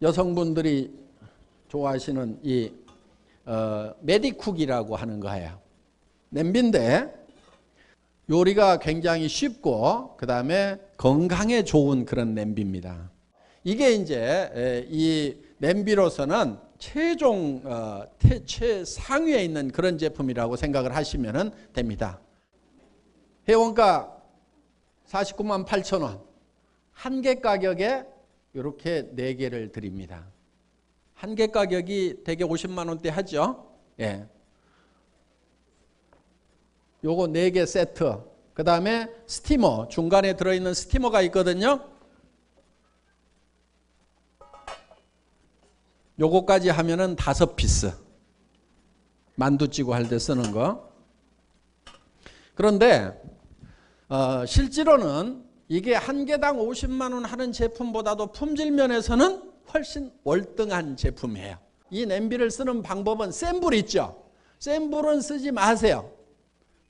여성분들이 좋아하시는 이 메디쿡이라고 하는 거예요. 냄비인데 요리가 굉장히 쉽고 그 다음에 건강에 좋은 그런 냄비입니다. 이게 이제 이 냄비로서는 최종 최상위에 있는 그런 제품이라고 생각을 하시면 됩니다. 회원가 49만 8천 원, 한 개 가격에 이렇게 4개를 드립니다. 한 개 가격이 대개 50만 원대 하죠. 예. 요거 4개 세트. 그 다음에 스티머, 중간에 들어있는 스티머가 있거든요. 요거까지 하면은 5피스. 만두 찌고 할 때 쓰는 거. 그런데 실제로는 이게 한 개당 50만 원 하는 제품보다도 품질 면에서는 훨씬 월등한 제품이에요. 이 냄비를 쓰는 방법은 센 불 있죠. 센 불은 쓰지 마세요.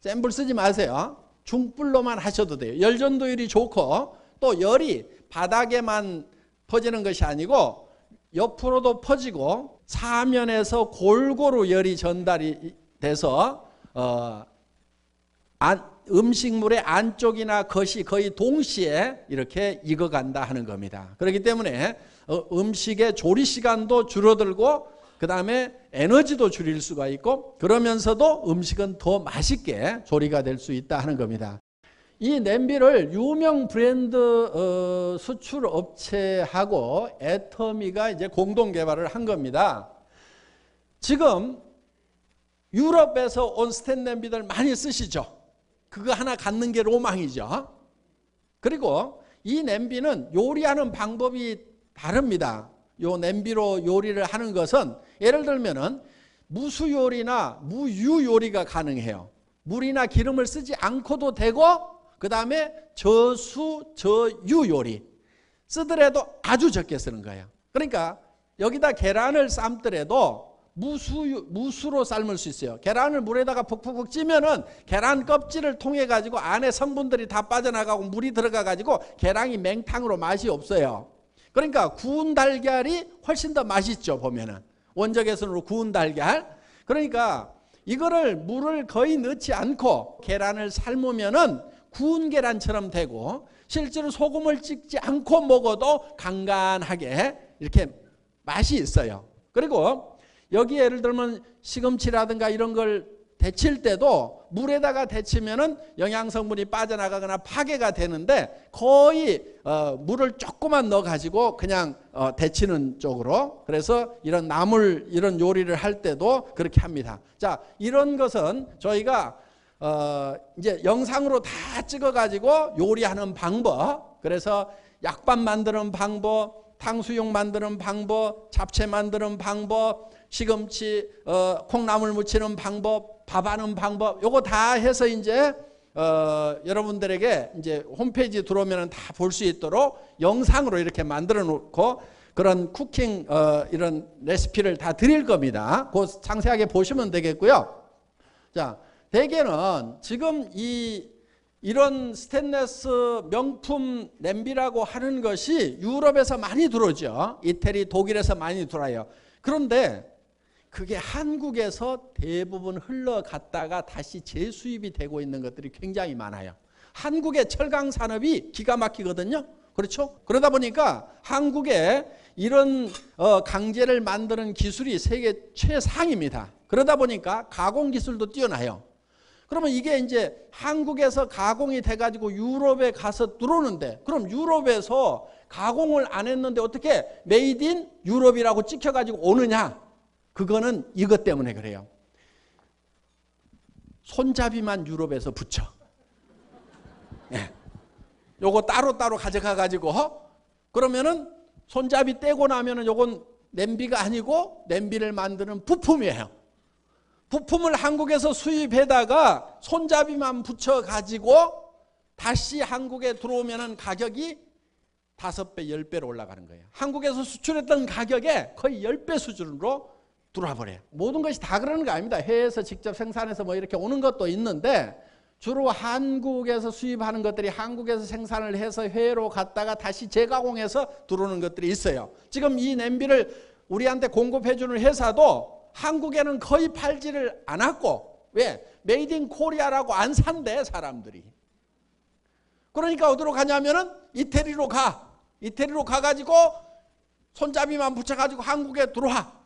센 불 쓰지 마세요. 중불로만 하셔도 돼요. 열 전도율이 좋고 또 열이 바닥에만 퍼지는 것이 아니고 옆으로도 퍼지고 사면에서 골고루 열이 전달이 돼서 음식물의 안쪽이나 겉이 거의 동시에 이렇게 익어간다 하는 겁니다. 그렇기 때문에 음식의 조리 시간도 줄어들고 그 다음에 에너지도 줄일 수가 있고 그러면서도 음식은 더 맛있게 조리가 될 수 있다 하는 겁니다. 이 냄비를 유명 브랜드 수출 업체하고 애터미가 이제 공동 개발을 한 겁니다. 지금 유럽에서 온 스텐 냄비들 많이 쓰시죠? 그거 하나 갖는 게 로망이죠. 그리고 이 냄비는 요리하는 방법이 다릅니다. 요 냄비로 요리를 하는 것은 예를 들면은 무수 요리나 무유 요리가 가능해요. 물이나 기름을 쓰지 않고도 되고 그 다음에 저수, 저유 요리 쓰더라도 아주 적게 쓰는 거예요. 그러니까 여기다 계란을 삶더라도 무수로 삶을 수 있어요. 계란을 물에다가 푹푹 찌면은 계란 껍질을 통해 가지고 안에 성분들이 다 빠져나가고 물이 들어가 가지고 계란이 맹탕으로 맛이 없어요. 그러니까 구운 달걀이 훨씬 더 맛있죠. 보면은 원적외선으로 구운 달걀. 그러니까 이거를 물을 거의 넣지 않고 계란을 삶으면은 구운 계란처럼 되고 실제로 소금을 찍지 않고 먹어도 간간하게 이렇게 맛이 있어요. 그리고 여기 예를 들면 시금치라든가 이런 걸 데칠 때도 물에다가 데치면은 영양성분이 빠져나가거나 파괴가 되는데 거의 물을 조금만 넣어 가지고 그냥 데치는 쪽으로 그래서 이런 나물 이런 요리를 할 때도 그렇게 합니다. 자, 이런 것은 저희가 이제 영상으로 다 찍어 가지고 요리하는 방법 그래서 약밥 만드는 방법 탕수육 만드는 방법 잡채 만드는 방법 시금치, 콩나물 무치는 방법, 밥하는 방법, 요거 다 해서 이제 여러분들에게 이제 홈페이지 들어오면 다 볼 수 있도록 영상으로 이렇게 만들어 놓고 그런 쿠킹 이런 레시피를 다 드릴 겁니다. 그 상세하게 보시면 되겠고요. 자, 대개는 지금 이런 스테인리스 명품 냄비라고 하는 것이 유럽에서 많이 들어오죠. 이태리, 독일에서 많이 들어와요. 그런데 그게 한국에서 대부분 흘러갔다가 다시 재수입이 되고 있는 것들이 굉장히 많아요. 한국의 철강 산업이 기가 막히거든요. 그렇죠? 그러다 보니까 한국에 이런 강제를 만드는 기술이 세계 최상입니다. 그러다 보니까 가공 기술도 뛰어나요. 그러면 이게 이제 한국에서 가공이 돼가지고 유럽에 가서 들어오는데 그럼 유럽에서 가공을 안 했는데 어떻게 메이드 인 유럽이라고 찍혀가지고 오느냐? 그거는 이것 때문에 그래요. 손잡이만 유럽에서 붙여. 네. 요거 따로따로 가져가 가지고 그러면은 손잡이 떼고 나면은 요건 냄비가 아니고 냄비를 만드는 부품이에요. 부품을 한국에서 수입해다가 손잡이만 붙여 가지고 다시 한국에 들어오면은 가격이 5배, 10배로 올라가는 거예요. 한국에서 수출했던 가격에 거의 10배 수준으로 들어와 버려요. 모든 것이 다 그러는 거 아닙니다. 해외에서 직접 생산해서 뭐 이렇게 오는 것도 있는데 주로 한국에서 수입하는 것들이 한국에서 생산을 해서 해외로 갔다가 다시 재가공해서 들어오는 것들이 있어요. 지금 이 냄비를 우리한테 공급해 주는 회사도 한국에는 거의 팔지를 않았고, 왜? 메이드 인 코리아라고 안 산대 사람들이. 그러니까 어디로 가냐면은 이태리로 가. 이태리로 가가지고 손잡이만 붙여가지고 한국에 들어와.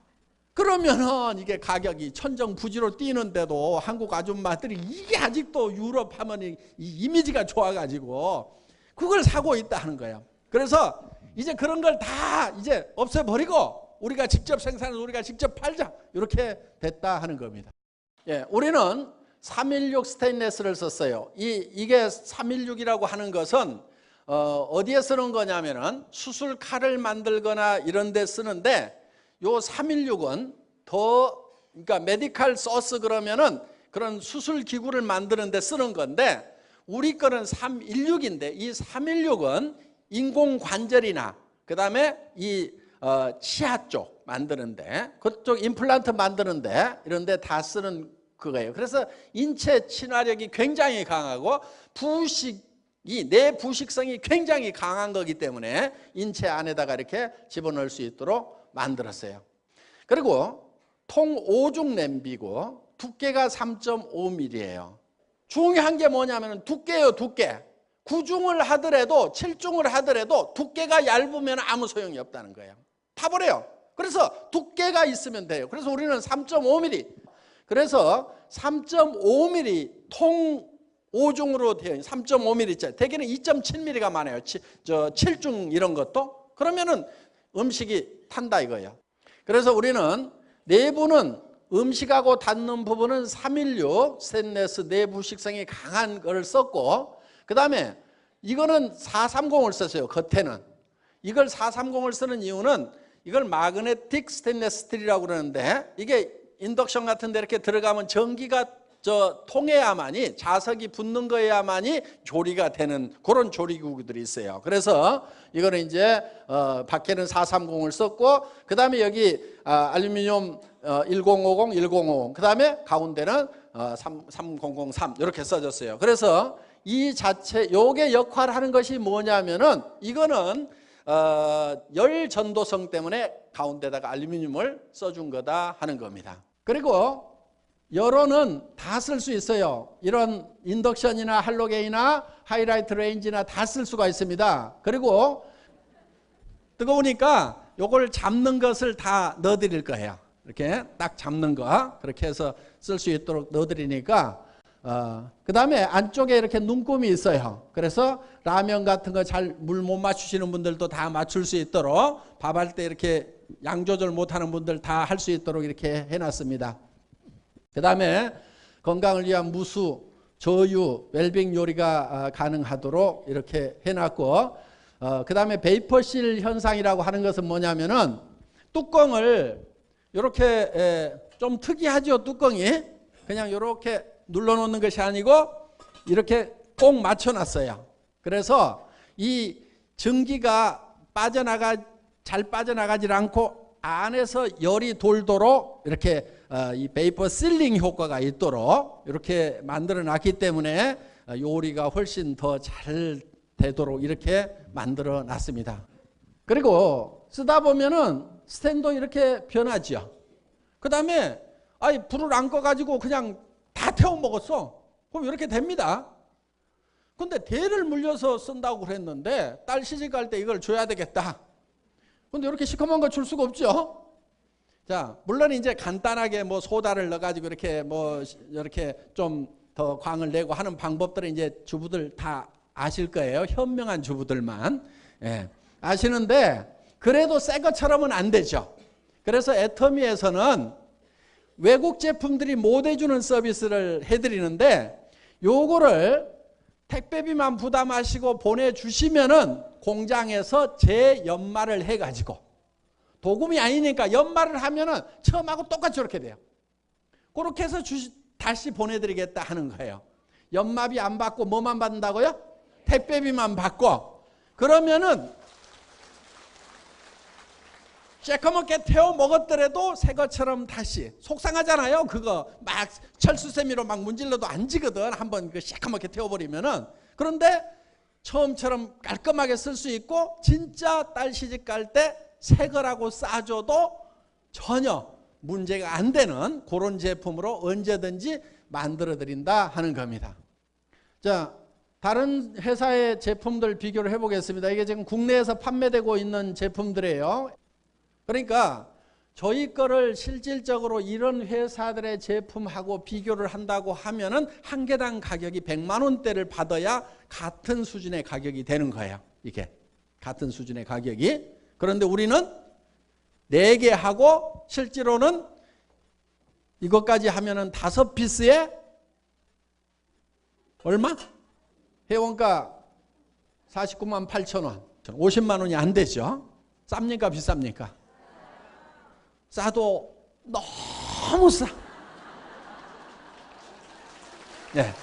그러면은 이게 가격이 천정부지로 뛰는데도 한국 아줌마들이 이게 아직도 유럽 하면 이 이미지가 좋아가지고 그걸 사고 있다 하는 거예요. 그래서 이제 그런 걸 다 이제 없애버리고 우리가 직접 생산해서 우리가 직접 팔자, 이렇게 됐다 하는 겁니다. 예, 우리는 316 스테인레스를 썼어요. 이게 316이라고 하는 것은 어디에 쓰는 거냐면은 수술 칼을 만들거나 이런 데 쓰는데, 요 316은 그러니까 메디칼 소스 그러면은 그런 수술 기구를 만드는 데 쓰는 건데, 우리 거는 316인데 이 316은 인공관절이나 그다음에 이 치아 쪽 만드는데, 그쪽 임플란트 만드는데 이런 데 다 쓰는 그거예요. 그래서 인체 친화력이 굉장히 강하고 내 부식성이 굉장히 강한 거기 때문에 인체 안에다가 이렇게 집어넣을 수 있도록 만들었어요. 그리고 통 5중 냄비고 두께가 3.5mm예요. 중요한 게 뭐냐면 두께예요, 두께. 9중을 하더라도 7중을 하더라도 두께가 얇으면 아무 소용이 없다는 거예요. 타버려요. 그래서 두께가 있으면 돼요. 그래서 우리는 3.5mm. 그래서 3.5mm 통 5중으로 되어 있는 3.5mm짜리, 대개는 2.7mm가 많아요. 7중 이런 것도. 그러면은 음식이 탄다 이거예요. 그래서 우리는 내부는 음식하고 닿는 부분은 316 스테인리스 내부식성이 강한 걸 썼고, 그 다음에 이거는 430을 썼어요. 겉에는. 이걸 430을 쓰는 이유는 이걸 마그네틱 스테인리스 스틸이라고 그러는데, 이게 인덕션 같은 데 이렇게 들어가면 전기가 통해야만이, 자석이 붙는 거야만이 조리가 되는 그런 조리기구들이 있어요. 그래서 이거는 이제 밖에는 430을 썼고, 그 다음에 여기 알루미늄 1050, 1050, 그 다음에 가운데는 3003 이렇게 써졌어요. 그래서 이 자체 요게 역할하는 것이 뭐냐면은, 이거는 열 전도성 때문에 가운데다가 알루미늄을 써준 거다 하는 겁니다. 그리고 열원은 다 쓸 수 있어요. 이런 인덕션이나 할로게이나 하이라이트 레인지나 다 쓸 수가 있습니다. 그리고 뜨거우니까 요걸 잡는 것을 다 넣어드릴 거예요. 이렇게 딱 잡는 거 그렇게 해서 쓸 수 있도록 넣어드리니까, 그 다음에 안쪽에 이렇게 눈금이 있어요. 그래서 라면 같은 거 잘 물 못 맞추시는 분들도 다 맞출 수 있도록, 밥할 때 이렇게 양 조절 못하는 분들 다 할 수 있도록 이렇게 해놨습니다. 그 다음에 건강을 위한 무수, 저유, 웰빙 요리가 가능하도록 이렇게 해놨고, 그 다음에 베이퍼실 현상이라고 하는 것은 뭐냐면은, 뚜껑을 이렇게 좀 특이하죠. 뚜껑이 그냥 이렇게 눌러놓는 것이 아니고 이렇게 꼭 맞춰놨어요. 그래서 이 전기가 잘 빠져나가지 않고 안에서 열이 돌도록 이렇게 이 베이퍼 실링 효과가 있도록 이렇게 만들어 놨기 때문에 요리가 훨씬 더 잘 되도록 이렇게 만들어 놨습니다. 그리고 쓰다 보면은 스탠도 이렇게 변하죠. 그 다음에 불을 안 꺼가지고 그냥 다 태워 먹었어. 그럼 이렇게 됩니다. 근데 대를 물려서 쓴다고 그랬는데 딸 시집갈 때 이걸 줘야 되겠다. 근데 이렇게 시커먼 거 줄 수가 없죠. 자, 물론 이제 간단하게 뭐 소다를 넣어가지고 이렇게 좀 더 광을 내고 하는 방법들은 이제 주부들 다 아실 거예요. 현명한 주부들만 아시는데, 그래도 새 것처럼은 안 되죠. 그래서 애터미에서는 외국 제품들이 못 해주는 서비스를 해드리는데, 요거를 택배비만 부담하시고 보내주시면은 공장에서 재연마를 해가지고, 도금이 아니니까 연마를 하면은 처음하고 똑같이 이렇게 돼요. 그렇게 해서 다시 보내드리겠다 하는 거예요. 연마비 안 받고 뭐만 받는다고요? 택배비만 받고. 그러면은 새까맣게 태워 먹었더라도 새 것처럼 다시 속상하잖아요. 그거 막 철수세미로 막 문질러도 안 지거든. 한번 그 새까맣게 태워버리면은. 그런데 처음처럼 깔끔하게 쓸 수 있고 진짜 딸 시집 갈 때 새 거라고 싸줘도 전혀 문제가 안 되는 그런 제품으로 언제든지 만들어 드린다 하는 겁니다. 자, 다른 회사의 제품들 비교를 해보겠습니다. 이게 지금 국내에서 판매되고 있는 제품들이에요. 그러니까 저희 거를 실질적으로 이런 회사들의 제품하고 비교를 한다고 하면은 한 개당 가격이 100만 원대를 받아야 같은 수준의 가격이 되는 거예요. 이게 같은 수준의 가격이. 그런데 우리는 4개 하고 실제로는 이것까지 하면은 5피스에 얼마? 회원가 49만 8천 원. 50만 원이 안 되죠. 쌉니까 비쌉니까? 싸도 너무 싸. 네.